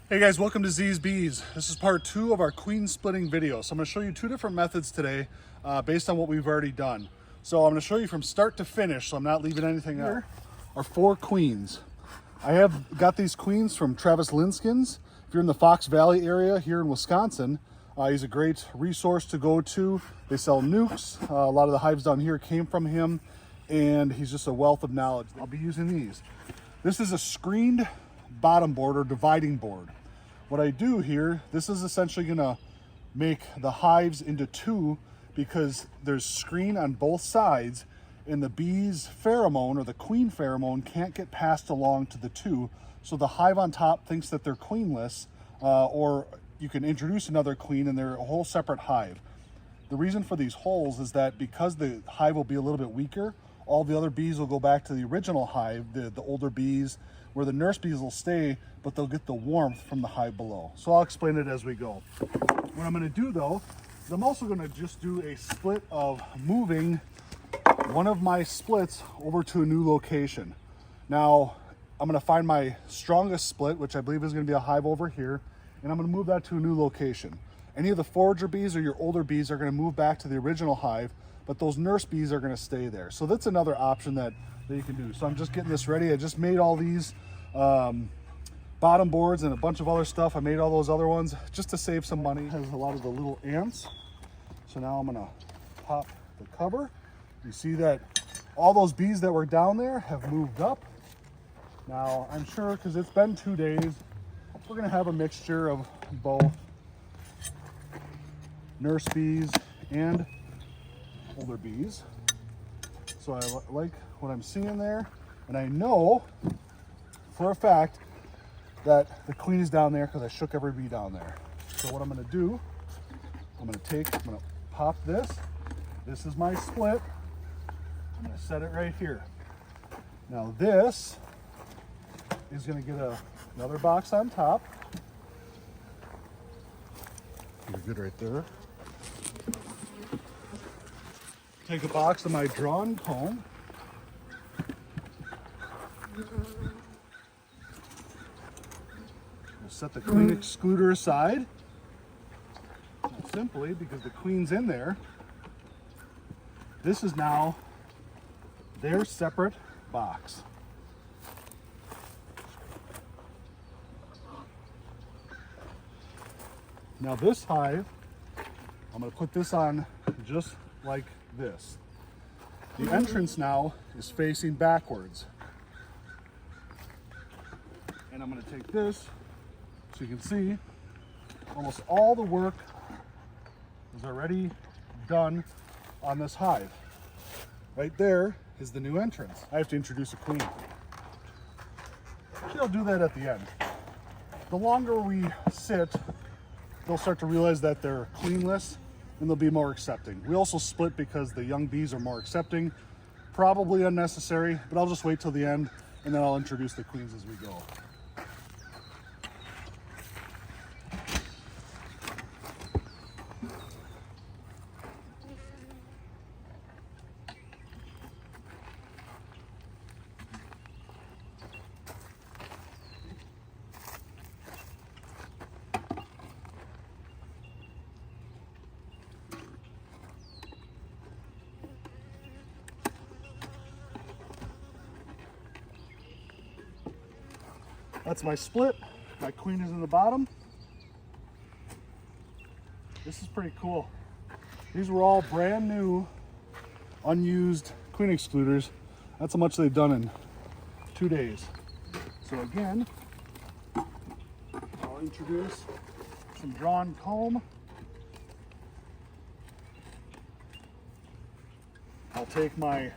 Hey guys, welcome to Z's Bees. This is part 2 of our queen splitting video. So I'm going to show you 2 different methods today based on what we've already done. So I'm going to show you from start to finish, so I'm not leaving anything out. Here are 4 queens. I have got these queens from Travis Linskins. If you're in the Fox Valley area here in Wisconsin, he's a great resource to go to. They sell nukes. A lot of the hives down here came from him, and he's just a wealth of knowledge. I'll be using these. This is a screened bottom board or dividing board. What I do here, this is essentially gonna make the hives into 2 because there's screen on both sides, and the bee's pheromone or the queen pheromone can't get passed along to the 2. So the hive on top thinks that they're queenless, or you can introduce another queen and they're a whole separate hive. The reason for these holes is that because the hive will be a little bit weaker, all the other bees will go back to the original hive, the older bees, where the nurse bees will stay, but they'll get the warmth from the hive below. So I'll explain it as we go. What I'm gonna do though, is I'm also gonna just do a split of moving one of my splits over to a new location. Now, I'm gonna find my strongest split, which I believe is gonna be a hive over here, and I'm gonna move that to a new location. Any of the forager bees or your older bees are gonna move back to the original hive, but those nurse bees are gonna stay there. So that's another option that you can do. So I'm just getting this ready. I just made all these bottom boards and a bunch of other stuff. I made all those other ones just to save some money. It has a lot of the little ants. So now I'm gonna pop the cover. You see that all those bees that were down there have moved up. Now I'm sure, because it's been 2 days, we're gonna have a mixture of both nurse bees and older bees. So I like what I'm seeing there, and I know for a fact that the queen is down there because I shook every bee down there. So what I'm going to do, I'm going to pop this. This is my split. I'm going to set it right here. Now this is going to get another box on top. You're good right there. Take a box of my drawn comb. We'll set the queen excluder aside. Not simply because the queen's in there. This is now their separate box. Now this hive, I'm going to put this on just like this. The entrance now is facing backwards. And I'm going to take this so you can see almost all the work is already done on this hive. Right there is the new entrance. I have to introduce a queen. Actually, I'll do that at the end. The longer we sit, they'll start to realize that they're queenless and they'll be more accepting. We also split because the young bees are more accepting. Probably unnecessary, but I'll just wait till the end and then I'll introduce the queens as we go. That's my split. My queen is in the bottom. This is pretty cool. These were all brand new, unused queen excluders. That's how much they've done in 2 days. So again, I'll introduce some drawn comb. I'll take my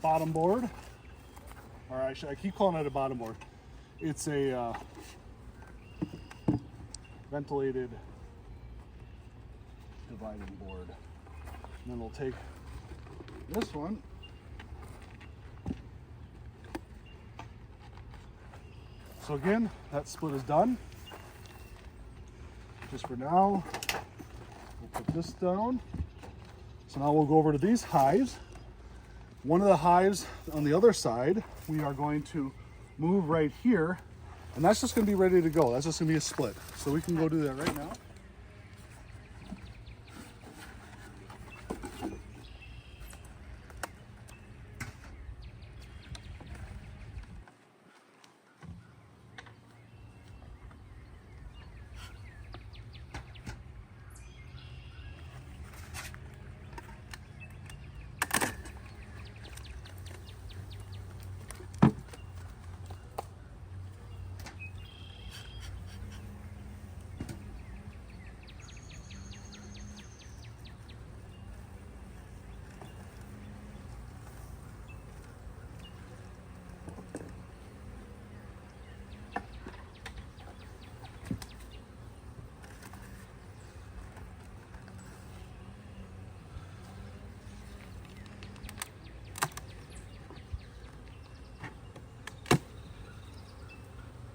bottom board, or I keep calling it a bottom board. It's a ventilated dividing board. And then we'll take this one. So again, that split is done. Just for now, we'll put this down. So now we'll go over to these hives. One of the hives on the other side, we are going to move right here And that's just gonna be ready to go. That's just gonna be a split. So we can go do that right now.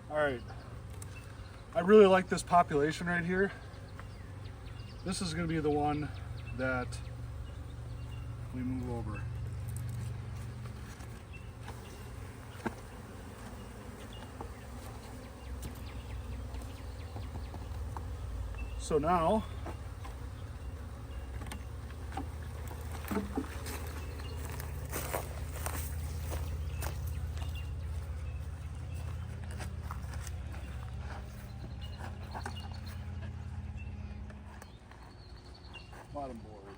All right, I really like this population right here. This is going to be the one that we move over. So now, bottom boards.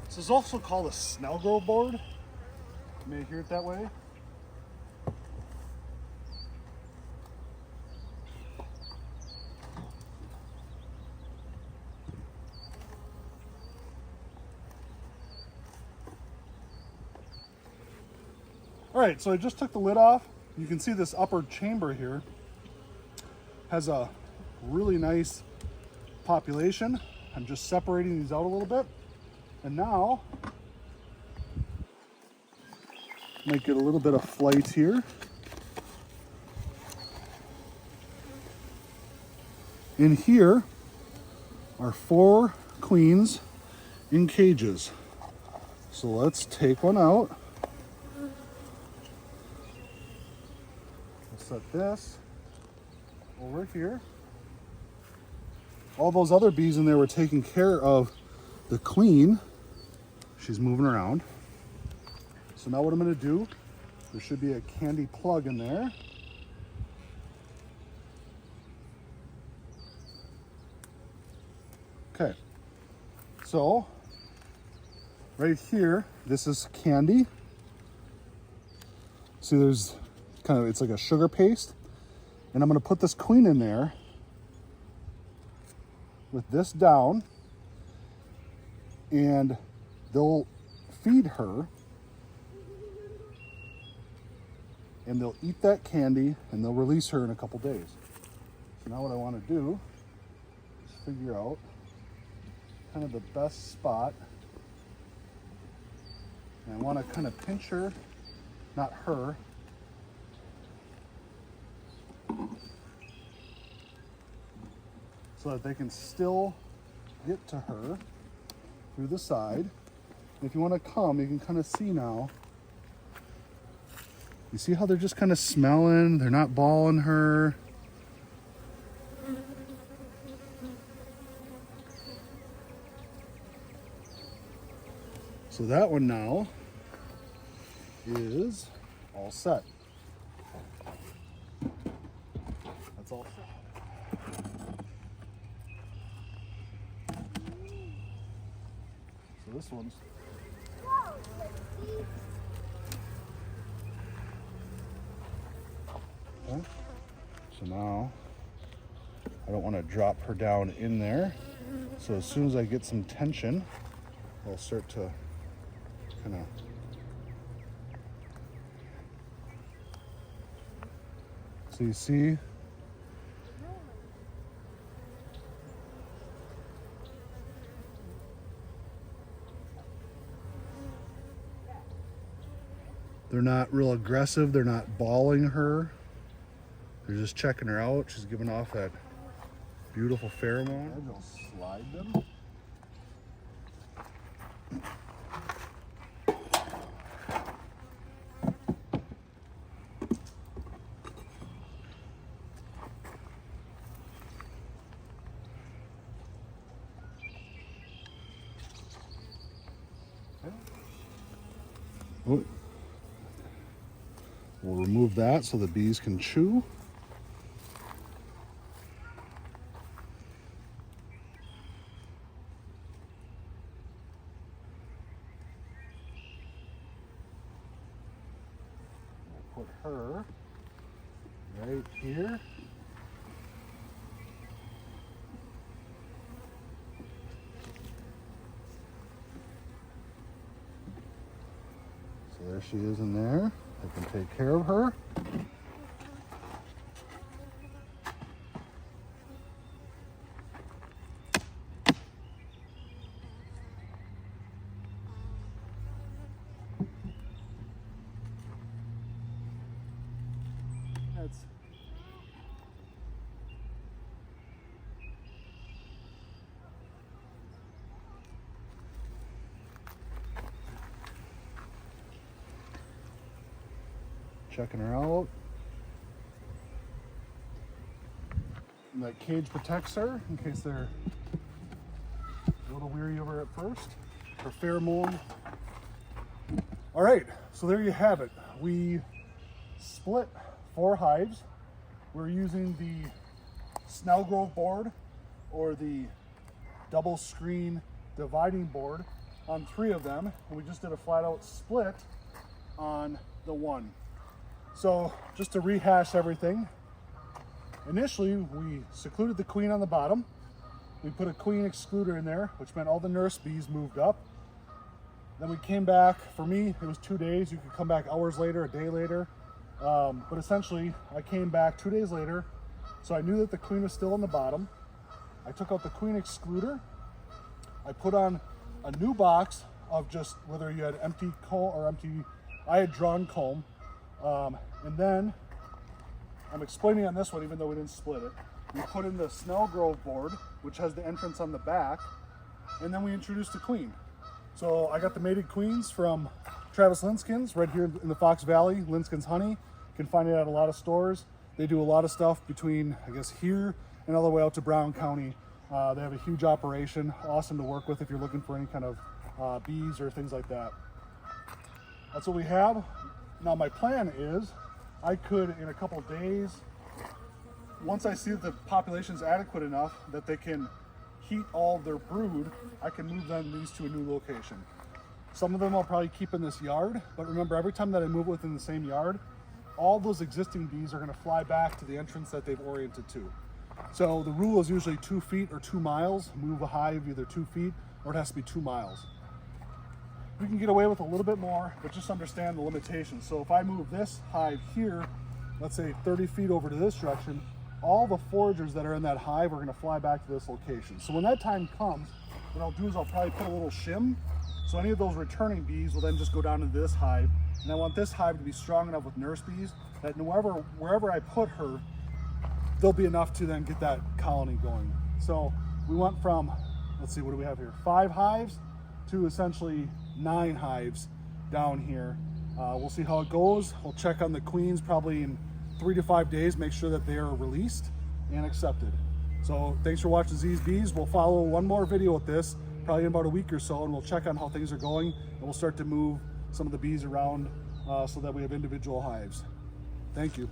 This is also called a snell grow board. You may hear it that way. All right, so I just took the lid off. You can see this upper chamber here has a really nice population. I'm just separating these out a little bit. And now, might get a little bit of flight here. In here are 4 queens in cages. So let's take one out. We'll set this over here. All those other bees in there were taking care of the queen. She's moving around. So now what I'm going to do, there should be a candy plug in there. Okay, so right here, this is candy. See, there's kind of, it's like a sugar paste. And I'm going to put this queen in there with this down, and they'll feed her, and they'll eat that candy, and they'll release her in a couple days. So now what I want to do is figure out kind of the best spot. And I want to kind of pinch her, not her, so that they can still get to her through the side. And if you want to come, you can kind of see now. You see how they're just kind of smelling? They're not balling her. So that one now is all set. That's all set. So this one's okay. So now I don't want to drop her down in there. So as soon as I get some tension, I'll start to kind of so you see they're not real aggressive, they're not balling her, they're just checking her out. She's giving off that beautiful pheromone. I'll slide them. Oh. We'll remove that so the bees can chew. We'll put her right here. So there she is in there. I can take care of her. Checking her out. And that cage protects her in case they're a little weary of her at first. Her pheromone. All right, so there you have it. We split 4 hives. We're using the Snellgrove board or the double screen dividing board on 3 of them. And we just did a flat out split on the 1. So just to rehash everything, initially we secluded the queen on the bottom. We put a queen excluder in there, which meant all the nurse bees moved up. Then we came back. For me, it was 2 days. You could come back hours later, a day later. But essentially, I came back 2 days later. So I knew that the queen was still on the bottom. I took out the queen excluder. I put on a new box of just whether you had empty comb or empty, I had drawn comb. And then, I'm explaining on this one, even though we didn't split it, we put in the Snellgrove board, which has the entrance on the back, and then we introduced the queen. So I got the mated queens from Travis Linskins, right here in the Fox Valley, Linskins Honey. You can find it at a lot of stores. They do a lot of stuff between, I guess, here and all the way out to Brown County. They have a huge operation, awesome to work with if you're looking for any kind of bees or things like that. That's what we have. Now my plan is, I could in a couple days, once I see that the population is adequate enough that they can heat all their brood, I can move these to a new location. Some of them I'll probably keep in this yard, but remember, every time that I move within the same yard, all those existing bees are going to fly back to the entrance that they've oriented to. So the rule is usually 2 feet or 2 miles. Move a hive either 2 feet or it has to be 2 miles. We can get away with a little bit more, but just understand the limitations. So if I move this hive here, let's say 30 feet over to this direction, all the foragers that are in that hive are going to fly back to this location. So when that time comes, what I'll do is I'll probably put a little shim. So any of those returning bees will then just go down into this hive. And I want this hive to be strong enough with nurse bees that wherever I put her, there'll be enough to then get that colony going. So we went from, let's see, what do we have here? 5 hives to essentially 9 hives down here. We'll see how it goes. We'll check on the queens probably in 3 to 5 days, make sure that they are released and accepted. So thanks for watching Z's Bees. We'll follow one more video with this, probably in about a week or so, and we'll check on how things are going, and we'll start to move some of the bees around so that we have individual hives. Thank you.